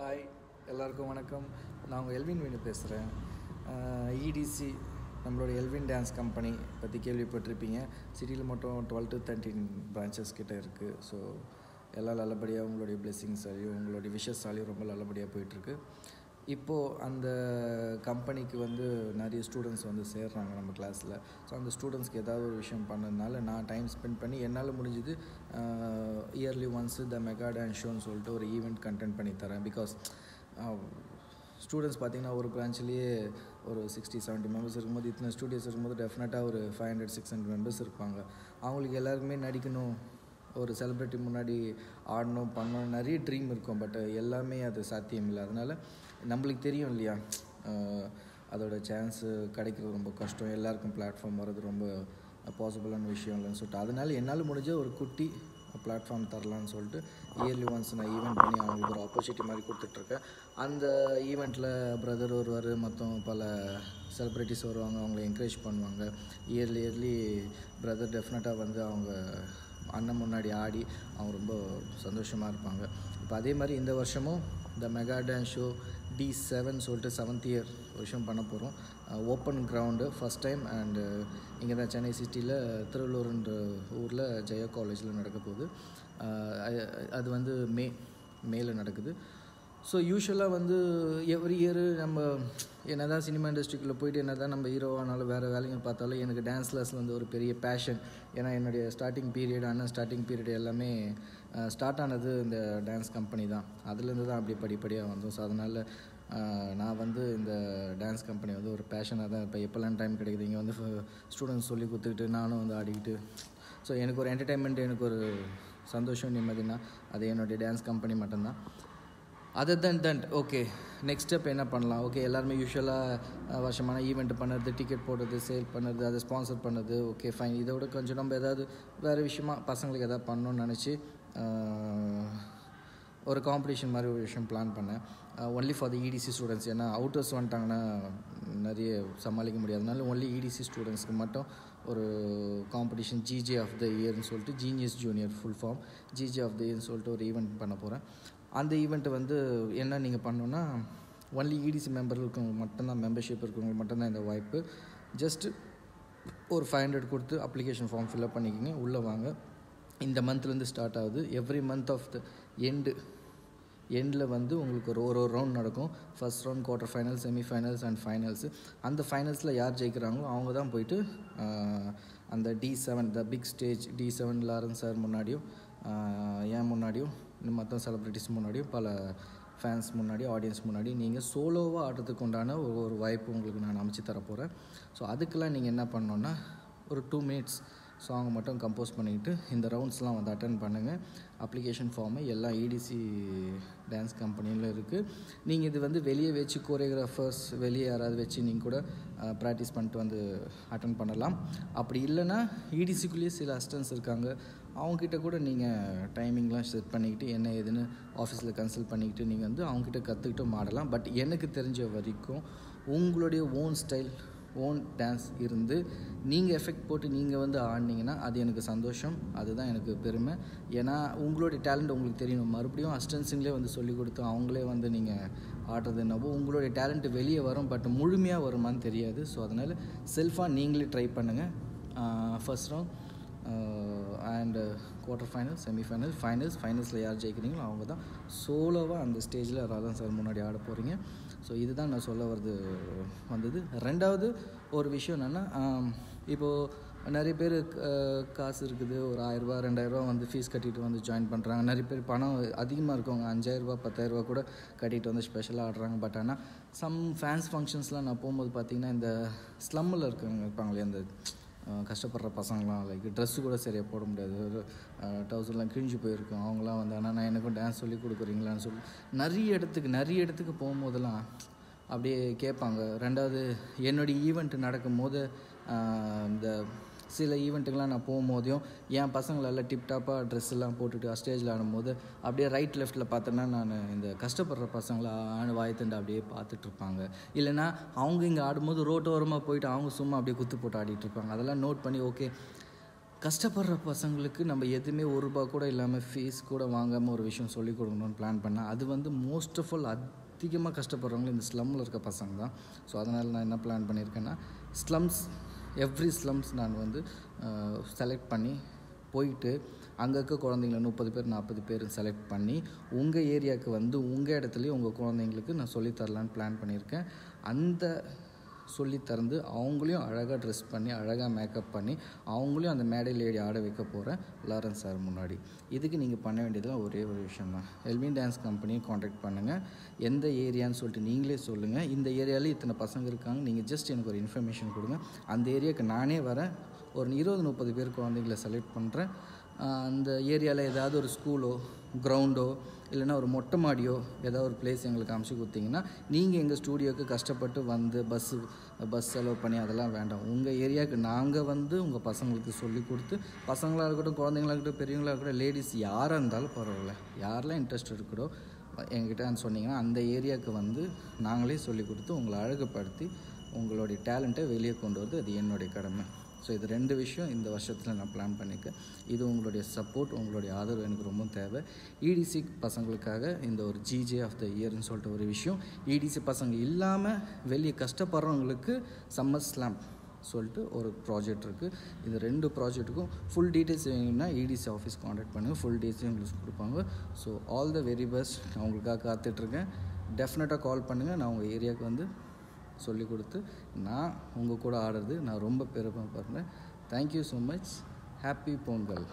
Hi, எல்லாருக்கும் வணக்கம். நான் உங்கள் எல்வின் வேணு பேசுகிறேன். இடிசி நம்மளோட எல்வின் டான்ஸ் கம்பெனி பற்றி கேள்விப்பட்டிருப்பீங்க. சிட்டியில் மட்டும் 12 to 13 பிரான்ச்சஸ் கிட்டே இருக்குது. ஸோ எல்லாம் நல்லபடியாக உங்களுடைய பிளெஸிங்ஸாலையும் உங்களுடைய விஷஸாலையும் ரொம்ப நல்லபடியாக போயிட்டுருக்கு. இப்போது அந்த கம்பெனிக்கு நிறைய ஸ்டூடெண்ட்ஸ் சேர்றாங்க நம்ம கிளாஸில். ஸோ அந்த ஸ்டூடெண்ட்ஸ்க்கு ஏதாவது ஒரு விஷயம் பண்ணதுனால நான் டைம் ஸ்பெண்ட் பண்ணி என்னால் முடிஞ்சது yearly once the mega dance ஷோன்னு சொல்லிட்டு ஒரு ஈவெண்ட் கண்டென்ட் பண்ணி தரேன். பிகாஸ் ஸ்டூடெண்ட்ஸ் பார்த்திங்கன்னா ஒரு பிரான்ச்லேயே ஒரு 60-70 மெம்பர்ஸ் இருக்கும்போது, இத்தனை ஸ்டூடியோஸ் இருக்கும்போது டெஃபினட்டாக ஒரு 500-600 மெம்பர்ஸ் இருப்பாங்க. அவங்களுக்கு எல்லாருக்குமே நடிக்கணும், ஒரு செலிப்ரிட்டி முன்னாடி ஆடணும், பண்ணணும், நிறைய ட்ரீம் இருக்கும். பட் எல்லாமே அது சாத்தியம் இல்லை. அதனால் நம்மளுக்கு தெரியும் இல்லையா, அதோட சான்ஸு கிடைக்கிறது ரொம்ப கஷ்டம், எல்லாருக்கும் பிளாட்ஃபார்ம் வர்றது ரொம்ப பாசிபிளான விஷயம் இல்லைன்னு சொல்லிட்டு, அதனால் என்னால் முடிஞ்ச ஒரு குட்டி பிளாட்ஃபார்ம் தரலான்னு சொல்லிட்டு இயர்லி ஒன்ஸ் நான் ஈவெண்ட் பண்ணி அவங்களுக்கு ஒரு ஆப்பர்ச்சுனிட்டி மாதிரி கொடுத்துட்ருக்கேன். அந்த ஈவெண்ட்டில் பிரதர் வருவார், மொத்தம் பல செலிப்ரிட்டிஸ் வருவாங்க, அவங்கள என்கரேஜ் பண்ணுவாங்க. இயர்லி பிரதர் டெஃபினட்டாக அவங்க அண்ணன் முன்னாடி ஆடி அவங்க ரொம்ப சந்தோஷமாக இருப்பாங்க. இப்போ அதே மாதிரி இந்த வருஷமும் த மெகா டான்ஸ் ஷோ D7 சொல்லிட்டு 7th இயர் வருஷம் பண்ண போகிறோம். Open ground first time. And இங்கே தான் சென்னை சிட்டியில் திருவள்ளூர்ன்ற ஊரில் ஜெயா காலேஜில் நடக்க போகுது. அது மேல நடக்குது. ஸோ யூஸ்வலாக எவ்ரி இயரு நம்ம என்ன தான் சினிமா இண்டஸ்ட்ரிக்குள்ளே போயிட்டு என்ன தான் நம்ம ஹீரோவானாலும் வேறு வேலைங்க பார்த்தாலும் எனக்கு டான்ஸ் கிளாஸ் ஒரு பெரிய பேஷன். ஏன்னா என்னுடைய ஸ்டார்டிங் பீரியட் எல்லாமே ஸ்டார்ட் ஆனது இந்த டான்ஸ் கம்பெனி தான். அதுலேருந்து தான் அப்படி படிப்படியாக வந்தோம். ஸோ அதனால் நான் இந்த டான்ஸ் கம்பெனி ஒரு பேஷனாக தான் இப்போ எப்போல்லாம் டைம் கிடைக்குது இங்கே ஸ்டூடெண்ட்ஸ் சொல்லி கொடுத்துக்கிட்டு நானும் ஆடிக்கிட்டு. ஸோ எனக்கு ஒரு என்டர்டெயின்மெண்ட், எனக்கு ஒரு சந்தோஷம், நிம்மதினா அது என்னுடைய டான்ஸ் கம்பெனி மட்டும்தான். Other then okay, next step என்ன பண்ணலாம்? ஓகே, எல்லாருமே யூஸ்வலாக வருஷமான ஈவெண்ட் பண்ணுறது, டிக்கெட் போடுறது, சேல் பண்ணுறது, அதை ஸ்பான்சர் பண்ணுறது, ஓகே ஃபைன். இதை விட கொஞ்சம் நம்ம ஏதாவது வேறு விஷயமா பசங்களுக்கு எதாவது பண்ணணும்னு நினச்சி ஒரு காம்படிஷன் மாதிரி ஒரு விஷயம் பிளான் பண்ணேன். Only for the etc students. ஏன்னா அவுட்டர்ஸ் வந்துட்டாங்கன்னா நிறைய சமாளிக்க முடியாதனால ஒன்லி இடிசி ஸ்டூடெண்ட்ஸ்க்கு மட்டும் ஒரு காம்படிஷன், ஜிஜே ஆஃப் த இயர்னு சொல்லிட்டு, genius junior full form, GJ of the இயர்னு சொல்லிட்டு ஒரு ஈவெண்ட் பண்ண போகிறேன். அந்த ஈவெண்ட்டு என்ன நீங்கள் பண்ணணுன்னா, ஒன்லி இடிசி மெம்பர் இருக்கவங்க மட்டும்தான், மெம்பர்ஷிப் இருக்கவங்க மட்டும்தான் இந்த வாய்ப்பு. ஜஸ்ட்டு ஒரு 500 கொடுத்து அப்ளிகேஷன் ஃபார்ம் ஃபில்அப் பண்ணிக்கிங்க, உள்ளே வாங்க. இந்த மந்த்லேருந்து ஸ்டார்ட் ஆகுது. எவ்ரி மந்த் ஆஃப் த எண்டில் உங்களுக்கு ஒரு ரவுண்ட் நடக்கும். First round, quarter finals, semifinals and finals. அந்த ஃபைனல்ஸில் யார் ஜெயிக்கிறாங்களோ அவங்க தான் போயிட்டு அந்த D7 the big stage, D7 Lawrence sir முன்னாடியும் என் முன்னாடியும் மற்ற செலிப்ரிட்டிஸ் முன்னாடியும் பல ஃபேன்ஸ் முன்னாடி, ஆடியன்ஸ் முன்னாடி நீங்கள் சோலோவாக ஆடுறதுக்கு உண்டான ஒரு வாய்ப்பு உங்களுக்கு நான் அமைச்சு தரப்போகிறேன். ஸோ அதுக்கெல்லாம் நீங்கள் என்ன பண்ணணுன்னா, ஒரு 2 minutes சாங் மட்டும் கம்போஸ் பண்ணிக்கிட்டு இந்த ரவுண்ட்ஸ்லாம் அட்டன் பண்ணுங்கள். அப்ளிகேஷன் ஃபார்மு எல்லாம் இடிசி டான்ஸ் கம்பெனியில் இருக்குது. நீங்கள் இது வெளியே வச்சு கோரியோகிராஃபர்ஸ் வெளியே யாராவது வச்சு நீங்கள் கூட ப்ராக்டிஸ் பண்ணிட்டு அட்டன் பண்ணலாம். அப்படி இல்லைன்னா இடிசிக்குள்ளேயே சில அசிஸ்டன்ஸ் இருக்காங்க, அவங்கக்கிட்ட கூட நீங்கள் டைமிங்லாம் செட் பண்ணிக்கிட்டு என்ன ஏதுன்னு ஆஃபீஸில் கன்சல்ட் பண்ணிக்கிட்டு நீங்கள் அவங்கக்கிட்ட கற்றுக்கிட்டும் ஆடலாம். பட் எனக்கு தெரிஞ்ச வரைக்கும் உங்களுடைய ஓன் ஸ்டைல், ஓன் டான்ஸ் இருந்து நீங்கள் எஃபெக்ட் போட்டு நீங்கள் ஆடினீங்கன்னா அது எனக்கு சந்தோஷம், அதுதான் எனக்கு பெருமை. ஏன்னா உங்களுடைய டேலண்ட் உங்களுக்கு தெரியணும். மறுபடியும் அசிஸ்டன்ஸுங்களே சொல்லிக் கொடுத்து அவங்களே நீங்கள் ஆடுறது என்னவோ உங்களுடைய டேலண்ட்டு வெளியே வரும், பட் முழுமையாக வருமானு தெரியாது. ஸோ அதனால் செல்ஃபாக நீங்களே ட்ரை பண்ணுங்கள். First round and quarter final, semifinal, ஃபைனல்ஸில் யார் ஜெயிக்கிறீங்களோ அவங்க தான் சோலோவாக அந்த ஸ்டேஜில் ராதன் சார் முன்னாடி ஆட போகிறீங்க. ஸோ இதுதான் நான் சொல்ல வந்தது. ரெண்டாவது ஒரு விஷயம் என்னென்னா, இப்போது நிறைய பேர் காசு இருக்குது, ஒரு 1000 ரூபா 2000 ரூபா ஃபீஸ் கட்டிட்டு ஜாயின் பண்ணுறாங்க. நிறைய பேர் பணம் அதிகமாக இருக்கவங்க 5000 ரூபா 10000 ரூபா கூட கட்டிட்டு ஸ்பெஷலாக ஆடுறாங்க. பட் ஆனால் சம் ஃபேன்ஸ் ஃபங்க்ஷன்ஸ்லாம் நான் போகும்போது பார்த்திங்கன்னா, இந்த ஸ்லம்மில் இருப்பாங்களே, அந்த கஷ்டப்படுற பசங்களாம், லைக் ட்ரெஸ்ஸு கூட சரியாக போட முடியாது, ஒரு டவுசர்லாம் கிழிஞ்சு போயிருக்கும். அவங்களாம் ஆனால் நான் எனக்கும் டான்ஸ் சொல்லி கொடுக்குறீங்களான்னு சொல்லி நிறைய இடத்துக்கு போகும்போதெல்லாம் அப்படியே கேட்பாங்க. ரெண்டாவது என்னுடைய ஈவெண்ட் நடக்கும் போது, இந்த சில ஈவெண்ட்டுக்கெலாம் நான் போகும்போதையும் என் பசங்களெல்லாம் டிப்டாப்பாக ட்ரெஸ்ஸெல்லாம் போட்டுட்டு ஸ்டேஜில் ஆடும்போது அப்படியே ரைட் லெஃப்ட்டில் பார்த்தோன்னா நான் இந்த கஷ்டப்படுற பசங்களை வாயத்தண்டு அப்படியே பார்த்துட்ருப்பாங்க. இல்லைனா அவங்க இங்கே ஆடும்போது ரோட்டோரமாக போயிட்டு அவங்க சும்மா அப்படியே குத்து போட்டு ஆடிட்டுருப்பாங்க. அதெல்லாம் நோட் பண்ணி ஓகே கஷ்டப்படுற பசங்களுக்கு நம்ம எதுவுமே ₹1 கூட இல்லாமல் ஃபீஸ் கூட வாங்காமல் ஒரு விஷயம் சொல்லிக் கொடுக்கணும்னு பிளான் பண்ணேன். அது வந்து மோஸ்ட் ஆஃப் ஆல் அதிகமாக கஷ்டப்படுறவங்க இந்த ஸ்லம்மில் இருக்க பசங்க தான். ஸோ அதனால் நான் என்ன பிளான் பண்ணியிருக்கேன்னா, எவ்ரி ஸ்லம்ஸ் நான் வந்து செலக்ட் பண்ணி போயிட்டு அங்கே இருக்க குழந்தைங்கள 30 பேர் 40 பேர் செலக்ட் பண்ணி உங்கள் ஏரியாவுக்கு வந்து உங்கள் இடத்துலையும் உங்கள் குழந்தைங்களுக்கு நான் சொல்லித்தரலான்னு பிளான் பண்ணியிருக்கேன். அந்த சொல்லித்தரந்து அவங்களையும் அழகாக ட்ரெஸ் பண்ணி அழகாக மேக்கப் பண்ணி அவங்களையும் அந்த மேடையில் ஏறி ஆட வைக்க போகிறேன் லாரன்ஸ் சார் முன்னாடி. இதுக்கு நீங்கள் பண்ண வேண்டியதுலாம் ஒரே ஒரு விஷயம் தான். எல்வின் டான்ஸ் கம்பெனியை காண்டாக்ட் பண்ணுங்கள். எந்த ஏரியான்னு சொல்லிட்டு நீங்களே சொல்லுங்கள். இந்த ஏரியாவில் இத்தனை பசங்க இருக்காங்க, நீங்கள் ஜஸ்ட் எனக்கு ஒரு இன்ஃபர்மேஷன் கொடுங்க. அந்த ஏரியாவுக்கு நானே வரேன். ஒரு 20-30 பேர் குழந்தைங்களை செலக்ட் பண்ணுறேன். அந்த ஏரியாவில் ஏதாவது ஒரு ஸ்கூலோ கிரவுண்டோ இல்லைனா ஒரு மொட்டை மாடியோ ஏதாவது ஒரு பிளேஸ் எங்களுக்கு அமைச்சு கொடுத்தீங்கன்னா, நீங்கள் எங்கள் ஸ்டூடியோவுக்கு கஷ்டப்பட்டு வந்து பஸ் செலவு பண்ணி அதெல்லாம் வேண்டாம். உங்கள் ஏரியாவுக்கு நாங்கள் வந்து உங்கள் பசங்களுக்கு சொல்லி கொடுத்து, பசங்களாக இருக்கட்டும், குழந்தைங்களாக இருக்கட்டும், பெரியவங்களாக இருக்கட்டும், லேடிஸ் யாராக இருந்தாலும் பரவாயில்ல, யாரெல்லாம் இன்ட்ரெஸ்ட் இருக்கோ என்கிட்ட சொன்னீங்கன்னா அந்த ஏரியாவுக்கு வந்து நாங்களே சொல்லி கொடுத்து உங்களை அழகுப்படுத்தி உங்களுடைய டேலண்ட்டை வெளியே கொண்டு வரது அது என்னுடைய கடமை. ஸோ இது 2 விஷயம் இந்த வருஷத்தில் நான் பிளான் பண்ணியிருக்கேன். இது உங்களுடைய சப்போர்ட், உங்களுடைய ஆதரவு எனக்கு ரொம்ப தேவை. இடிசி பசங்களுக்காக இந்த ஒரு ஜிஜே ஆஃப் த இயர்னு சொல்லிட்டு ஒரு விஷயம். இடிசி பசங்க இல்லாமல் வெளியே கஷ்டப்படுறவங்களுக்கு சம்மர் ஸ்லாம் சொல்லிட்டு ஒரு ப்ராஜெக்ட் இருக்குது. இந்த 2 ப்ராஜெக்ட்டுக்கும் ஃபுல் டீட்டெயில்ஸ் வேணும்னா இடிசி ஆஃபீஸ் காண்டாக்ட் பண்ணுங்கள். ஃபுல் டீட்டெயில்ஸ் உங்களுக்கு கொடுப்பாங்க. So all the very best. நான் உங்களுக்காக காத்துட்ருக்கேன். டெஃபினட்டாக கால் பண்ணுங்கள். நான் உங்கள் ஏரியாவுக்கு வந்து சொல்லி கொடுத்து நான் உங்கள் கூட ஆடுறது நான் ரொம்ப பெருமைப்படுறேன். Thank you so much. Happy Pongal.